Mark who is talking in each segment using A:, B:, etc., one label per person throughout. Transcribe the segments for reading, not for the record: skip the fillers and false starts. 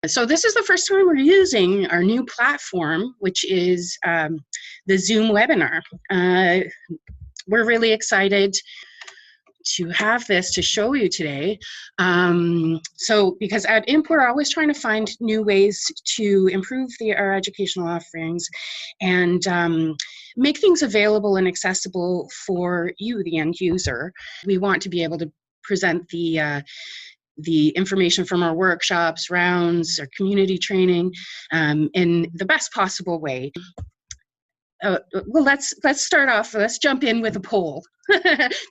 A: So this is the first time we're using our new platform, which is the Zoom webinar. We're really excited to have this to show you today. Because at IMHP, we're always trying to find new ways to improve our educational offerings and make things available and accessible for you, the end user. We want to be able to present the information from our workshops, rounds, our community training in the best possible way. Well, let's start off. Let's jump in with a poll.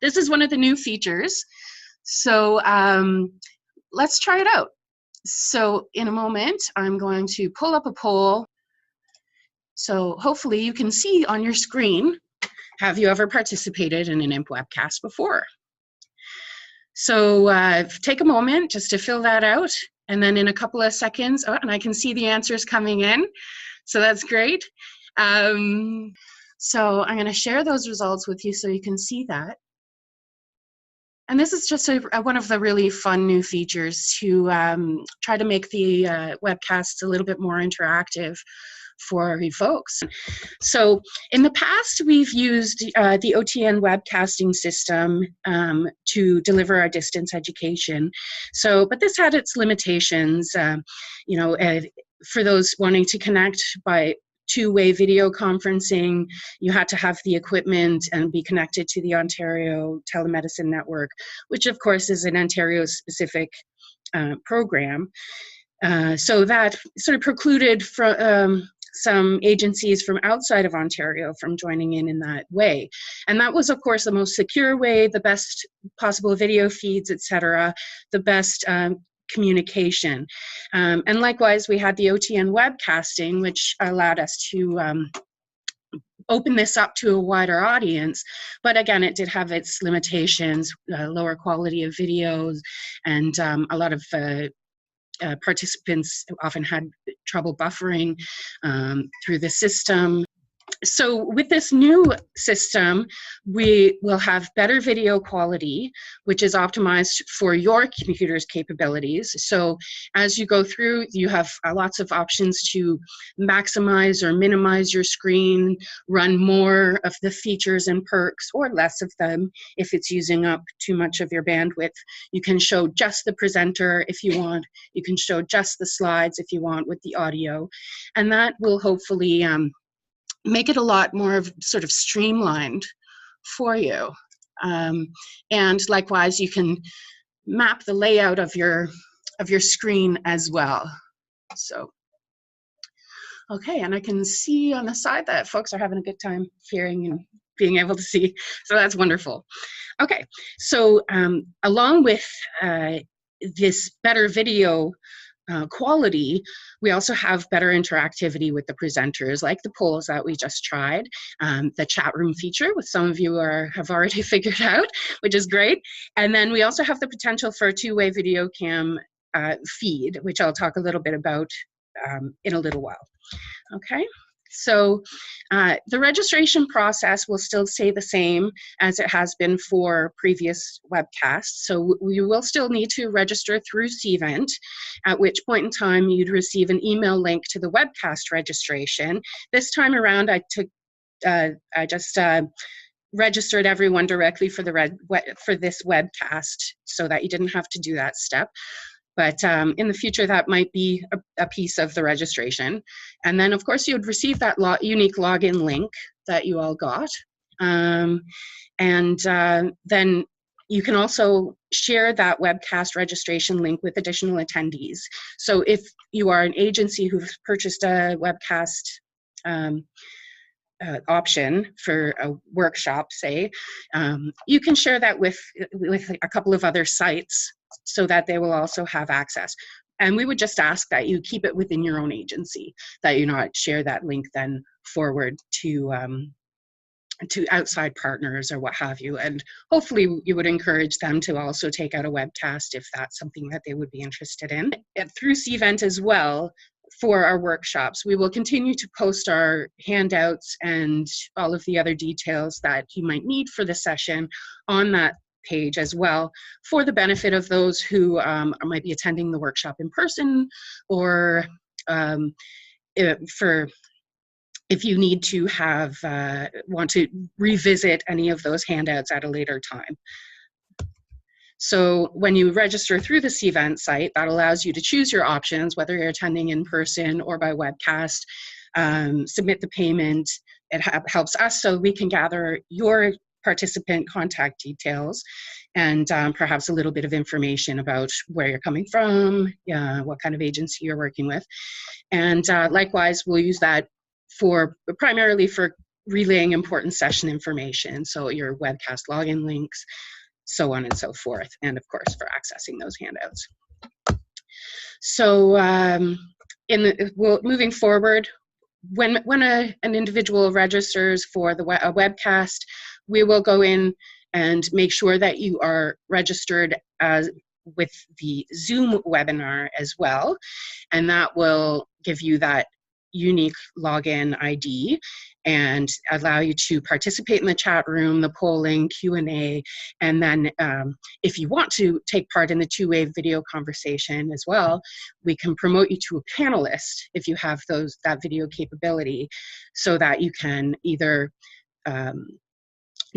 A: This is one of the new features. So let's try it out. So in a moment, I'm going to pull up a poll. So hopefully you can see on your screen, have you ever participated in an IMHP webcast before? So take a moment just to fill that out. And then in a couple of seconds, and I can see the answers coming in. So that's great. So I'm going to share those results with you so you can see that. And this is just one of the really fun new features to try to make the webcasts a little bit more interactive for you folks. So in the past, we've used the OTN webcasting system to deliver our distance education. But this had its limitations, for those wanting to connect by two-way video conferencing, you had to have the equipment and be connected to the Ontario Telemedicine Network, which of course is an Ontario-specific program. So that sort of precluded some agencies from outside of Ontario from joining in that way. And that was, of course, the most secure way, the best possible video feeds, etc., the best communication. And likewise, we had the OTN webcasting, which allowed us to open this up to a wider audience. But again, it did have its limitations, lower quality of videos, and a lot of participants often had trouble buffering through the system. So with this new system, we will have better video quality, which is optimized for your computer's capabilities. So as you go through, you have lots of options to maximize or minimize your screen, run more of the features and perks or less of them if it's using up too much of your bandwidth. You can show just the presenter if you want. You can show just the slides if you want with the audio. And that will hopefully make it a lot more of sort of streamlined for you. And likewise, you can map the layout of your screen as well. So, okay, and I can see on the side that folks are having a good time hearing and being able to see. So that's wonderful. Okay, so along with this better video quality, we also have better interactivity with the presenters, like the polls that we just tried, the chat room feature, which some of you have already figured out, which is great. And then we also have the potential for a two-way video cam feed, which I'll talk a little bit about in a little while. Okay. So the registration process will still stay the same as it has been for previous webcasts. So you will still need to register through Cvent, at which point in time you'd receive an email link to the webcast registration. This time around, I just registered everyone directly for this webcast so that you didn't have to do that step. But in the future, that might be a piece of the registration. And then, of course, you would receive that unique login link that you all got. Then you can also share that webcast registration link with additional attendees. So if you are an agency who's purchased a webcast option for a workshop, say, you can share that with a couple of other sites so that they will also have access. And we would just ask that you keep it within your own agency, that you not share that link then forward to outside partners or what have you. And hopefully you would encourage them to also take out a webcast if that's something that they would be interested in. And through Cvent as well, for our workshops, we will continue to post our handouts and all of the other details that you might need for the session on that page as well, for the benefit of those who might be attending the workshop in person, or if you need to want to revisit any of those handouts at a later time. So when you register through the Cvent site, that allows you to choose your options, whether you're attending in person or by webcast, submit the payment. It helps us so we can gather your participant contact details and perhaps a little bit of information about where you're coming from, what kind of agency you're working with. And likewise, we'll use that primarily for relaying important session information, so your webcast login links, so on and so forth, and of course for accessing those handouts. So moving forward, when an individual registers for a webcast, we will go in and make sure that you are registered with the Zoom webinar as well, and that will give you that unique login ID and allow you to participate in the chat room, the polling, Q&A, and then if you want to take part in the two-way video conversation as well, we can promote you to a panelist if you have that video capability, so that you can either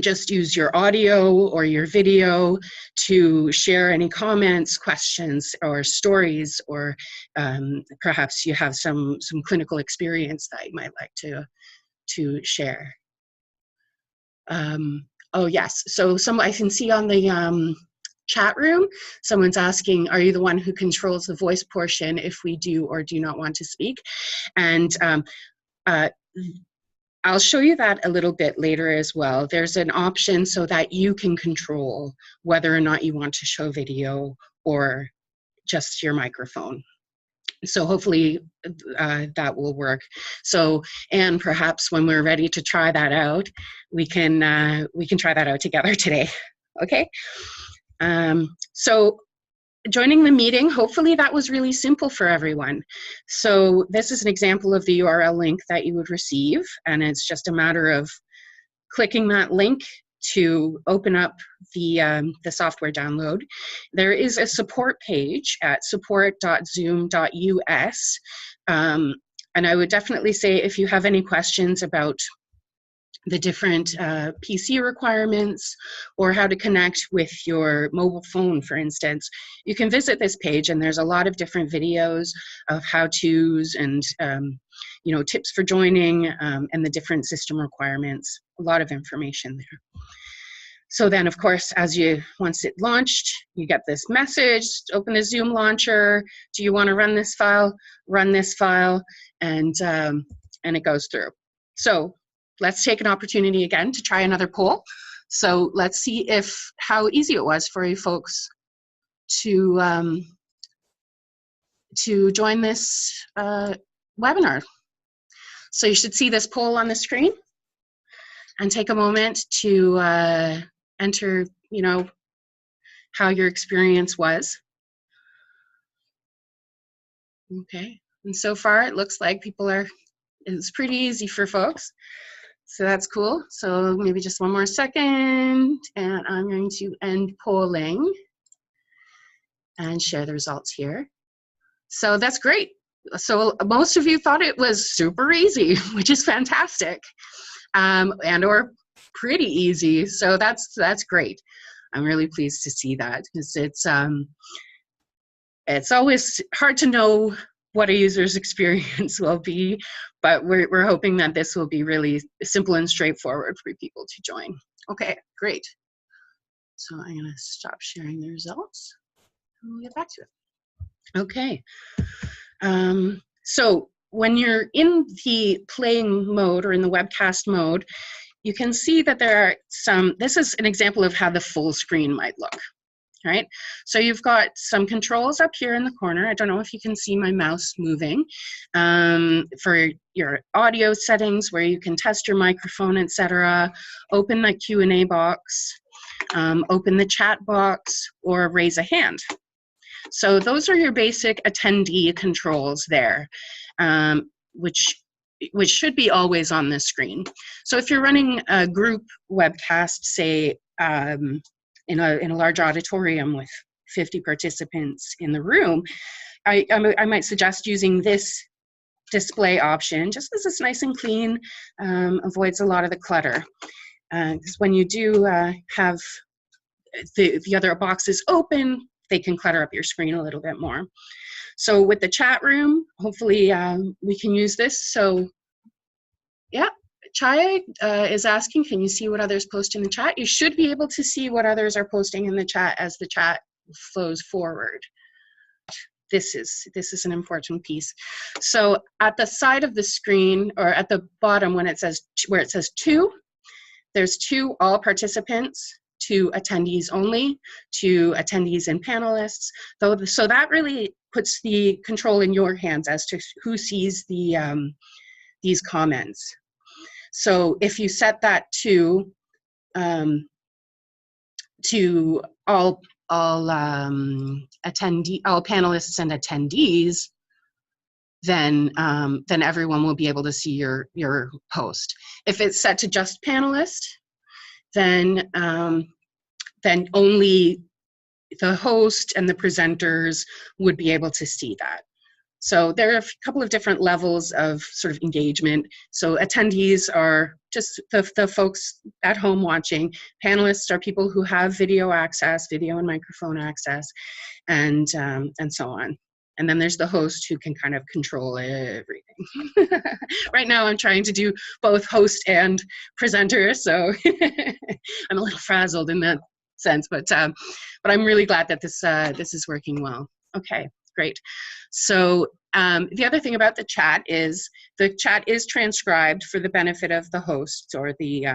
A: just use your audio or your video to share any comments, questions, or stories, or perhaps you have some clinical experience that you might like to share. Oh yes, so I can see on the chat room, someone's asking, are you the one who controls the voice portion if we do or do not want to speak? And I'll show you that a little bit later as well. There's an option so that you can control whether or not you want to show video or just your microphone. So hopefully that will work. So, and perhaps when we're ready to try that out, we can try that out together today. Okay. So joining the meeting, hopefully that was really simple for everyone. So this is an example of the URL link that you would receive, and it's just a matter of clicking that link to open up the software download. There is a support page at support.zoom.us, and I would definitely say if you have any questions about the different PC requirements or how to connect with your mobile phone, for instance, you can visit this page, and there's a lot of different videos of how-tos and tips for joining and the different system requirements. A lot of information there. So then, of course, once it launched, you get this message, open the Zoom launcher. Do you want to run this file? Run this file, and it goes through. So let's take an opportunity again to try another poll. So let's see how easy it was for you folks to join this webinar. So you should see this poll on the screen, and take a moment to enter, how your experience was. Okay, and so far it looks like it's pretty easy for folks. So that's cool. So maybe just one more second, and I'm going to end polling and share the results here. So that's great. So most of you thought it was super easy, which is fantastic, and or pretty easy. So that's great. I'm really pleased to see that, because it's always hard to know what a user's experience will be, but we're hoping that this will be really simple and straightforward for people to join. Okay, great. So I'm going to stop sharing the results, and we'll get back to it. Okay. So when you're in the playing mode or in the webcast mode, you can see that there are this is an example of how the full screen might look. Right? So you've got some controls up here in the corner. I don't know if you can see my mouse moving. For your audio settings, where you can test your microphone, etc. Open the Q&A box, open the chat box, or raise a hand. So those are your basic attendee controls there, which should be always on the screen. So if you're running a group webcast, say, in a large auditorium with 50 participants in the room, I might suggest using this display option just because it's nice and clean, avoids a lot of the clutter. Because when you do have the other boxes open, they can clutter up your screen a little bit more. So with the chat room, hopefully we can use this. So yeah, Chaya is asking, can you see what others post in the chat? You should be able to see what others are posting in the chat as the chat flows forward. This is an important piece. So at the side of the screen, or at the bottom when it says, where it says 2, there's 2 all participants, 2 attendees only, 2 attendees and panelists. So that really puts the control in your hands as to who sees the these comments. So if you set that to all panelists and attendees, then everyone will be able to see your post. If it's set to just panelists, then only the host and the presenters would be able to see that. So there are a couple of different levels of sort of engagement. So attendees are just the folks at home watching. Panelists are people who have video access, video and microphone access, and so on. And then there's the host who can kind of control everything. Right now I'm trying to do both host and presenter, so I'm a little frazzled in that sense, but I'm really glad that this is working well. Okay. Great. So the other thing about the chat is transcribed for the benefit of the hosts or the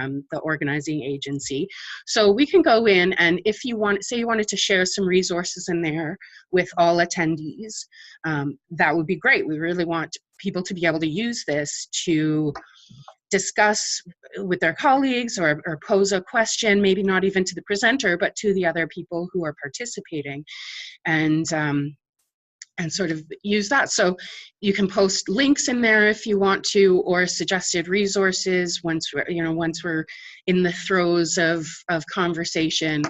A: organizing agency. So we can go in, and if you want, say you wanted to share some resources in there with all attendees, that would be great. We really want people to be able to use this to discuss with their colleagues or pose a question, maybe not even to the presenter, but to the other people who are participating. And sort of use that. So you can post links in there if you want to, or suggested resources once we're in the throes of conversation.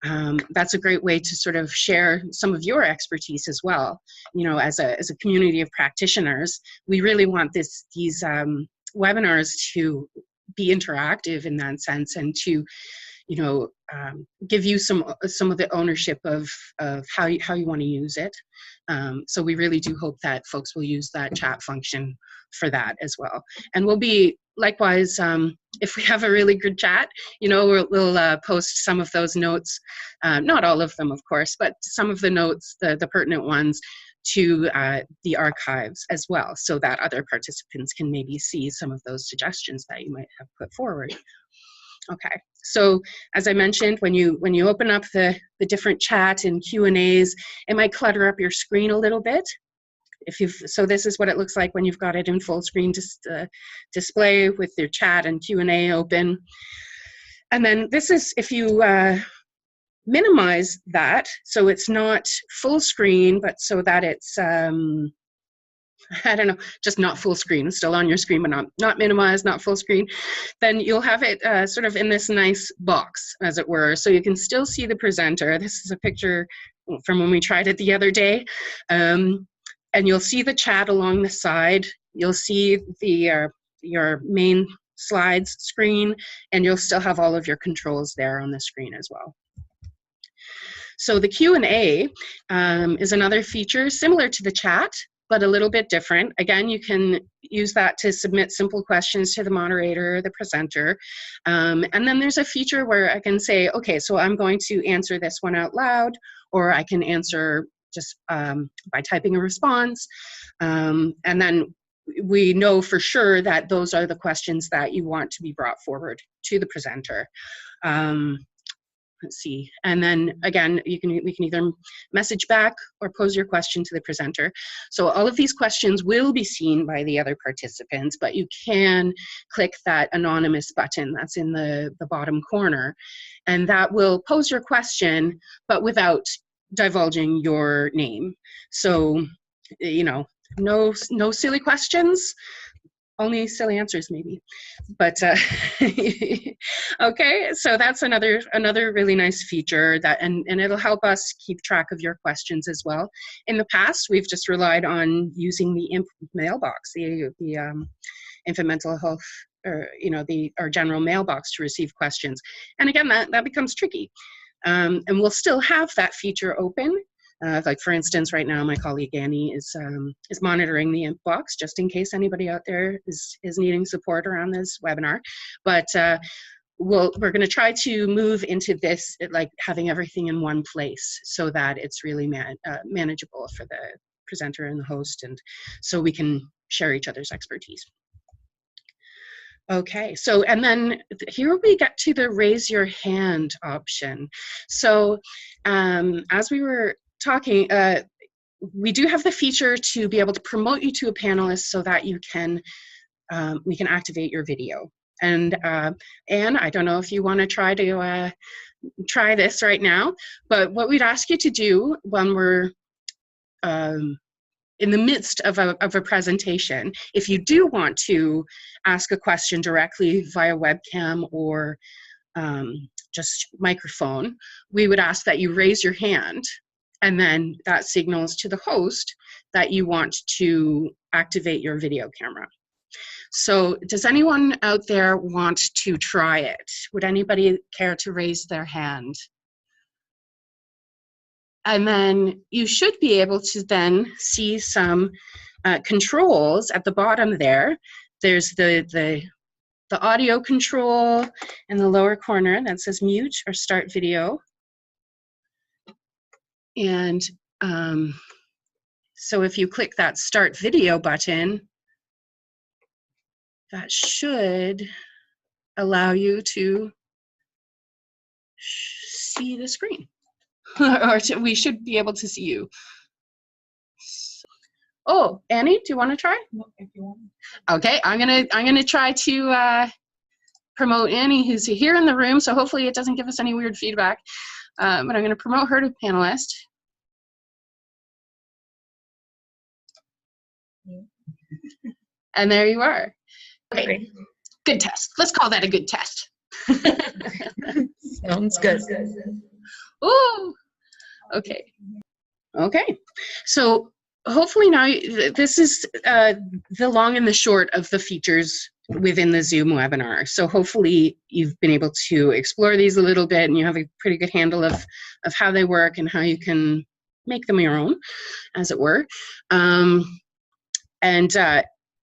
A: That's a great way to sort of share some of your expertise as well. You know, as a community of practitioners, we really want these webinars to be interactive in that sense, and to give you some of the ownership of how you want to use it. So we really do hope that folks will use that chat function for that as well. And we'll be likewise, if we have a really good chat, we'll post some of those notes, not all of them, of course, but some of the notes, the pertinent ones, to the archives as well, so that other participants can maybe see some of those suggestions that you might have put forward. Okay, so as I mentioned, when you open up the different chat and Q&As, it might clutter up your screen a little bit. So this is what it looks like when you've got it in full screen display with your chat and Q&A open. And then this is if you minimize that, so it's not full screen, but so that it's I don't know, just not full screen. It's still on your screen, but not minimized, not full screen. Then you'll have it sort of in this nice box, as it were. So you can still see the presenter. This is a picture from when we tried it the other day. And you'll see the chat along the side. You'll see your main slides screen, and you'll still have all of your controls there on the screen as well. So the Q&A is another feature similar to the chat, but a little bit different. Again, you can use that to submit simple questions to the moderator or the presenter. And then there's a feature where I can say, okay, so I'm going to answer this one out loud, or I can answer just by typing a response. And then we know for sure that those are the questions that you want to be brought forward to the presenter. Let's see, and then again, we can either message back or pose your question to the presenter. So all of these questions will be seen by the other participants, but you can click that anonymous button that's in the bottom corner, and that will pose your question, but without divulging your name. So, no silly questions, only silly answers maybe, but okay, so that's another really nice feature that, and it'll help us keep track of your questions as well. In the past, we've just relied on using the IMP mailbox, the infant mental health, or our general mailbox to receive questions, and again that becomes tricky. And we'll still have that feature open. Like for instance, right now my colleague Annie is monitoring the inbox just in case anybody out there is needing support around this webinar. But we're going to try to move into this, like having everything in one place so that it's really manageable for the presenter and the host, and so we can share each other's expertise. Okay, so and then here we get to the raise your hand option. So as we were talking, we do have the feature to be able to promote you to a panelist so that you can we can activate your video. And Anne, I don't know if you want to try this right now, but what we'd ask you to do when we're in the midst of a presentation, if you do want to ask a question directly via webcam or just microphone, we would ask that you raise your hand, and then that signals to the host that you want to activate your video camera. So does anyone out there want to try it? Would anybody care to raise their hand? And then you should be able to then see some controls at the bottom there. There's the audio control in the lower corner that says mute or start video. And so if you click that start video button, that should allow you to see the screen. Or we should be able to see you. Oh, Annie, do you want to try?
B: If you want.
A: Okay, I'm gonna try to promote Annie, who's here in the room. So hopefully it doesn't give us any weird feedback. But I'm gonna promote her to panelist. And there you are. Okay, good test. Let's call that a good test.
B: Sounds good.
A: Ooh, okay. Okay, so hopefully now this is the long and the short of the features within the Zoom webinar. So hopefully you've been able to explore these a little bit and you have a pretty good handle of how they work and how you can make them your own, as it were.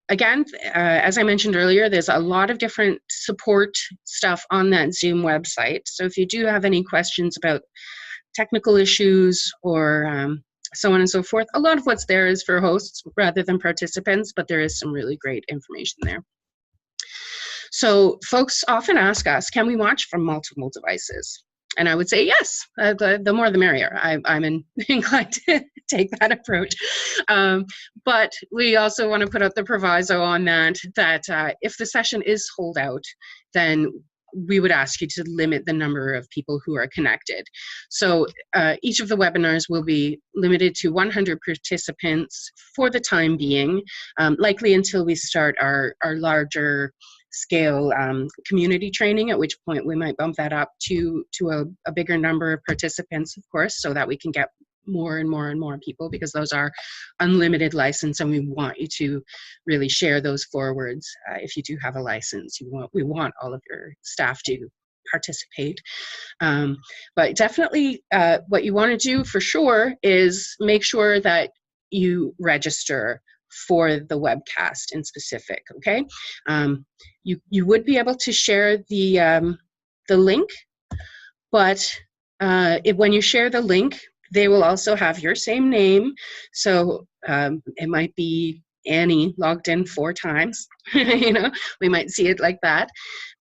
A: Again, as I mentioned earlier, there's a lot of different support stuff on that Zoom website. So if you do have any questions about technical issues or so on and so forth, a lot of what's there is for hosts rather than participants, but there is some really great information there. So folks often ask us, can we watch from multiple devices? And I would say yes, the more the merrier. I'm inclined to take that approach. But we also want to put out the proviso on that if the session is sold out, then we would ask you to limit the number of people who are connected. So each of the webinars will be limited to 100 participants for the time being, likely until we start our larger scale community training, at which point we might bump that up to a bigger number of participants, of course, so that we can get more and more and more people, because those are unlimited license and we want you to really share those forwards. If you do have a license, we want all of your staff to participate. But definitely what you want to do for sure is make sure that you register for the webcast in specific, okay? You would be able to share the link, but when you share the link, they will also have your same name. So it might be Annie logged in 4 times, you know, we might see it like that.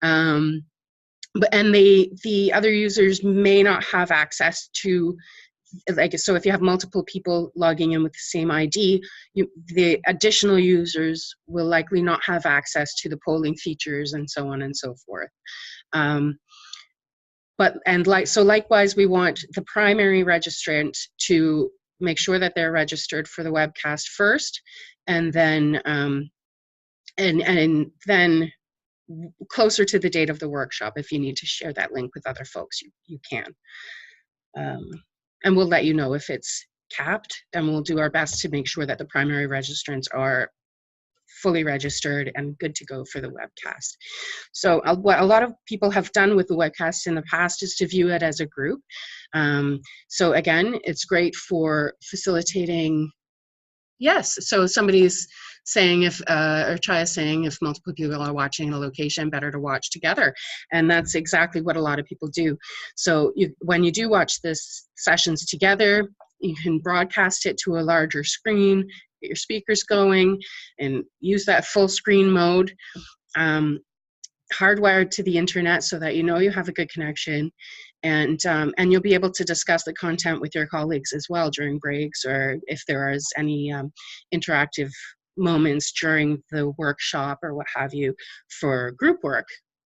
A: And the other users may not have access to, like, so if you have multiple people logging in with the same ID, the additional users will likely not have access to the polling features and so on and so forth. So likewise, we want the primary registrant to make sure that they're registered for the webcast first, and then And then closer to the date of the workshop, if you need to share that link with other folks, you can. And we'll let you know if it's capped, and we'll do our best to make sure that the primary registrants are fully registered and good to go for the webcast. So what a lot of people have done with the webcast in the past is to view it as a group. So again, it's great for facilitating. Yes, so somebody's saying if, or Chaya is saying if multiple people are watching in a location, better to watch together. And that's exactly what a lot of people do. So when you do watch this sessions together, you can broadcast it to a larger screen, get your speakers going, and use that full screen mode. Hardwired to the internet so that you know you have a good connection, and you'll be able to discuss the content with your colleagues as well during breaks, or if there is any interactive moments during the workshop or what have you for group work.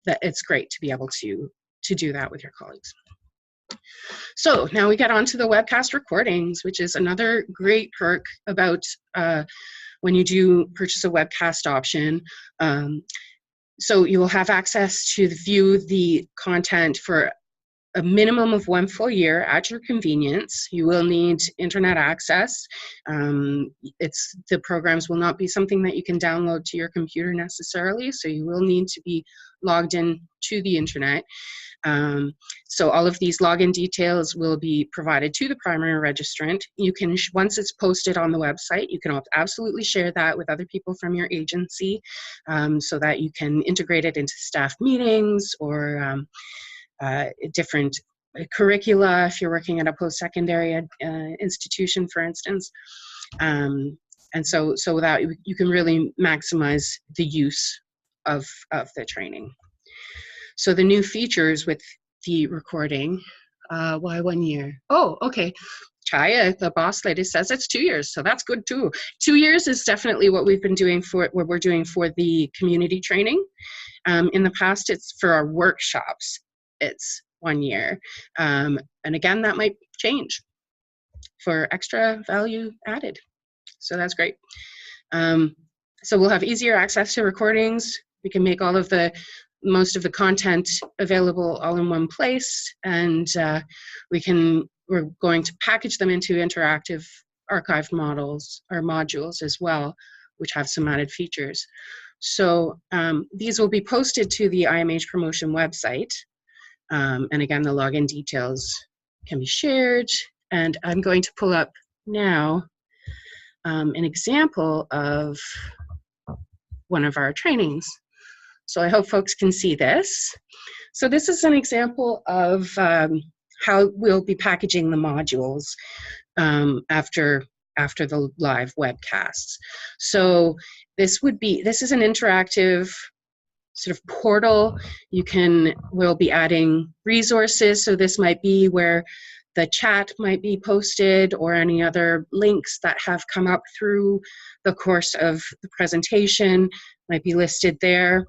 A: That it's great to be able to do that with your colleagues. So now we get on to the webcast recordings, which is another great perk about when you do purchase a webcast option. So you will have access to view the content for a minimum of 1 full year at your convenience. You will need internet access. The programs will not be something that you can download to your computer necessarily, so you will need to be logged in to the internet. So all of these login details will be provided to the primary registrant. You can, once it's posted on the website, you can absolutely share that with other people from your agency, so that you can integrate it into staff meetings or different curricula if you're working at a post-secondary institution, for instance. And so that you can really maximize the use of the training. So the new features with the recording, why 1 year? Oh, okay. Chaya, the boss lady, says it's 2 years, so that's good too. 2 years is definitely what we've been doing what we're doing for the community training. In the past, it's for our workshops, it's 1 year. And again, that might change for extra value added. So that's great. So we'll have easier access to recordings. We can make most of the content available all in one place, and we're going to package them into interactive archived models or modules as well, which have some added features. So these will be posted to the IMH promotion website, and again, the login details can be shared. And I'm going to pull up now an example of one of our trainings. So I hope folks can see this. So this is an example of how we'll be packaging the modules after the live webcasts. So this is an interactive sort of portal. We'll be adding resources. So this might be where the chat might be posted, or any other links that have come up through the course of the presentation might be listed there.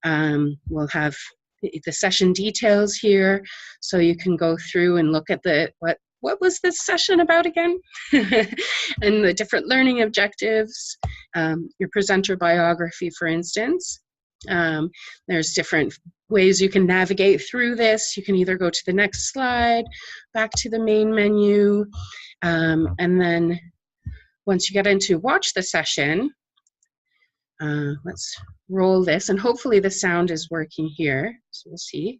A: We'll have the session details here, so you can go through and look at what was this session about again, and the different learning objectives, your presenter biography, for instance. There's different ways you can navigate through this. You can either go to the next slide, back to the main menu, and then once you get into watch the session, let's roll this, and hopefully the sound is working here, so we'll see.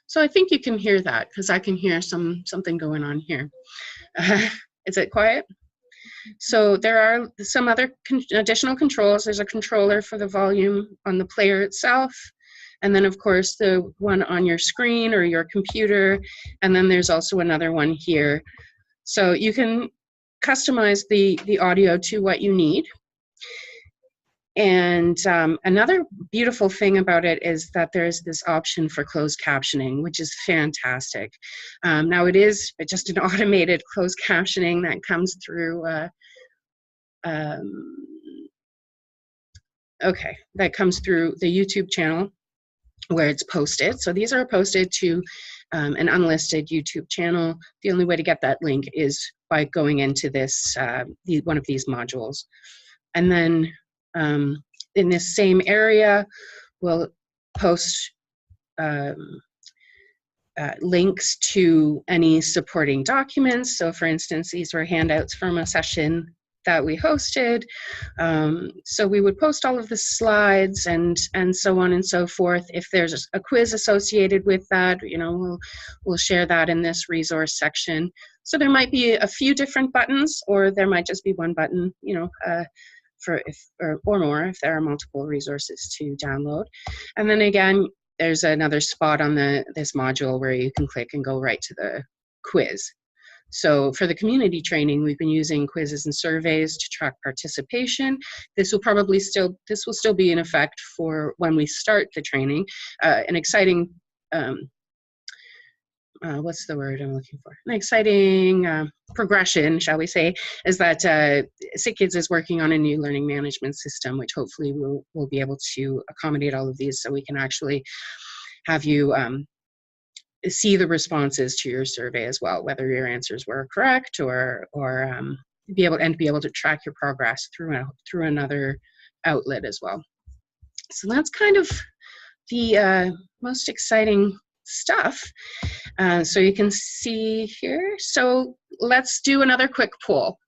A: So I think you can hear that, because I can hear something going on here. Is it quiet? So there are some other additional controls. There's a controller for the volume on the player itself, and then of course the one on your screen or your computer, and then there's also another one here. So you can customize the audio to what you need. And another beautiful thing about it is that there's this option for closed captioning, which is fantastic. Now it is just an automated closed captioning that comes through, that comes through the YouTube channel. where it's posted. So these are posted to an unlisted YouTube channel. The only way to get that link is by going into this one of these modules. And then in this same area, we'll post links to any supporting documents. So for instance, these were handouts from a session that we hosted. So we would post all of the slides and so on and so forth. If there's a quiz associated with that, you know, we'll share that in this resource section. So there might be a few different buttons, or there might just be one button, you know, for if or more if there are multiple resources to download. And then again, there's another spot on this module where you can click and go right to the quiz. So for the community training, we've been using quizzes and surveys to track participation. This will still be in effect for when we start the training. An exciting what's the word I'm looking for? An exciting progression, shall we say, is that SickKids is working on a new learning management system, which hopefully we'll be able to accommodate all of these, so we can actually have you see the responses to your survey as well, whether your answers were correct or be able to track your progress through another outlet as well. So that's kind of the most exciting stuff. So you can see here. So let's do another quick poll.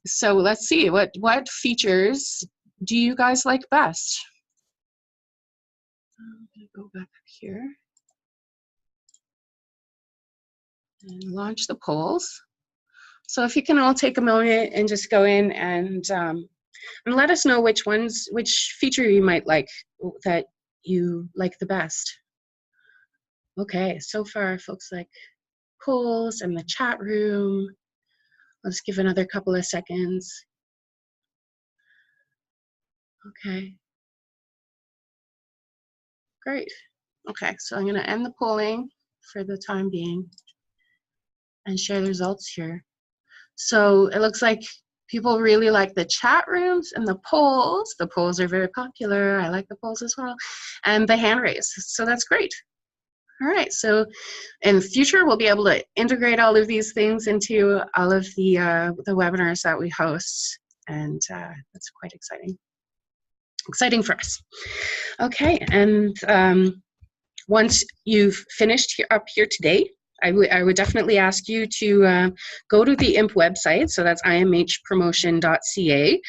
A: So let's see, what features do you guys like best? I'm gonna go back up here and launch the polls. So if you can all take a moment and just go in and let us know which feature you might like, that you like the best. Okay, so far folks like polls and the chat room. Let's give another couple of seconds. Okay. Great. Okay, so I'm going to end the polling for the time being and share the results here. So it looks like people really like the chat rooms and the polls. The polls are very popular. I like the polls as well. And the hand raise. So that's great. All right, so in the future, we'll be able to integrate all of these things into all of the webinars that we host. And that's quite exciting. Exciting for us. Okay, and once you've finished up here today, I would definitely ask you to go to the IMP website, so that's imhpromotion.ca,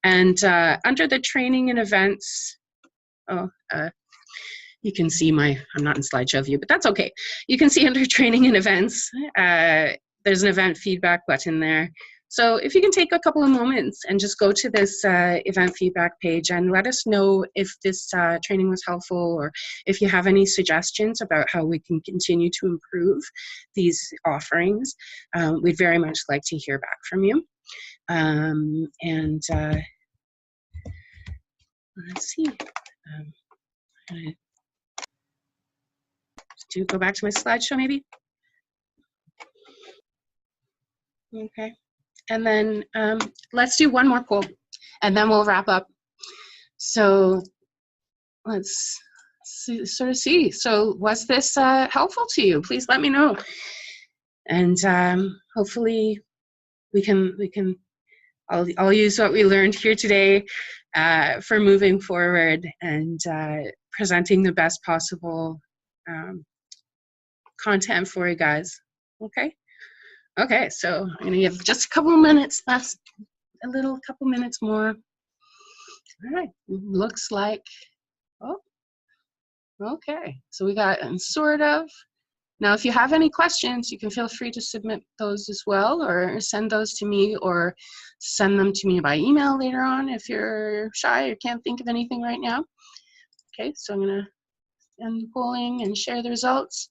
A: and under the training and events, you can see I'm not in slideshow view, but that's okay. You can see under training and events, there's an event feedback button there. So if you can take a couple of moments and just go to this event feedback page and let us know if this training was helpful, or if you have any suggestions about how we can continue to improve these offerings. We'd very much like to hear back from you. Let's see. To go back to my slideshow maybe? Okay. And then let's do one more poll, and then we'll wrap up. So let's sort of see. So was this helpful to you? Please let me know. And hopefully I'll use what we learned here today for moving forward and presenting the best possible content for you guys. Okay. Okay, so I'm gonna give just a couple of minutes left, couple minutes more. All right, looks like, oh, okay. So we got sort of. Now, if you have any questions, you can feel free to submit those as well, or send those to me, or send them to me by email later on if you're shy or can't think of anything right now. Okay, so I'm gonna end the polling and share the results.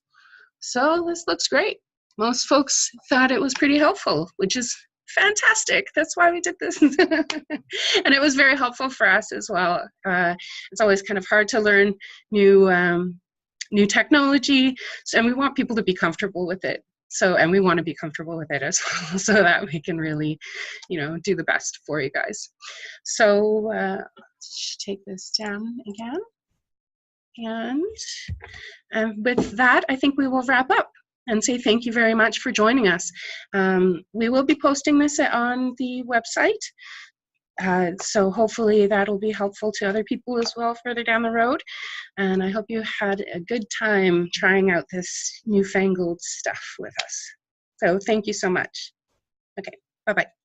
A: So this looks great. Most folks thought it was pretty helpful, which is fantastic. That's why we did this. And it was very helpful for us as well. It's always kind of hard to learn new technology, and we want people to be comfortable with it. And we want to be comfortable with it as well, so that we can really, do the best for you guys. So let's take this down again. And with that, I think we will wrap up and say thank you very much for joining us. We will be posting this on the website, so hopefully that'll be helpful to other people as well further down the road. And I hope you had a good time trying out this newfangled stuff with us. So thank you so much. Okay, bye-bye.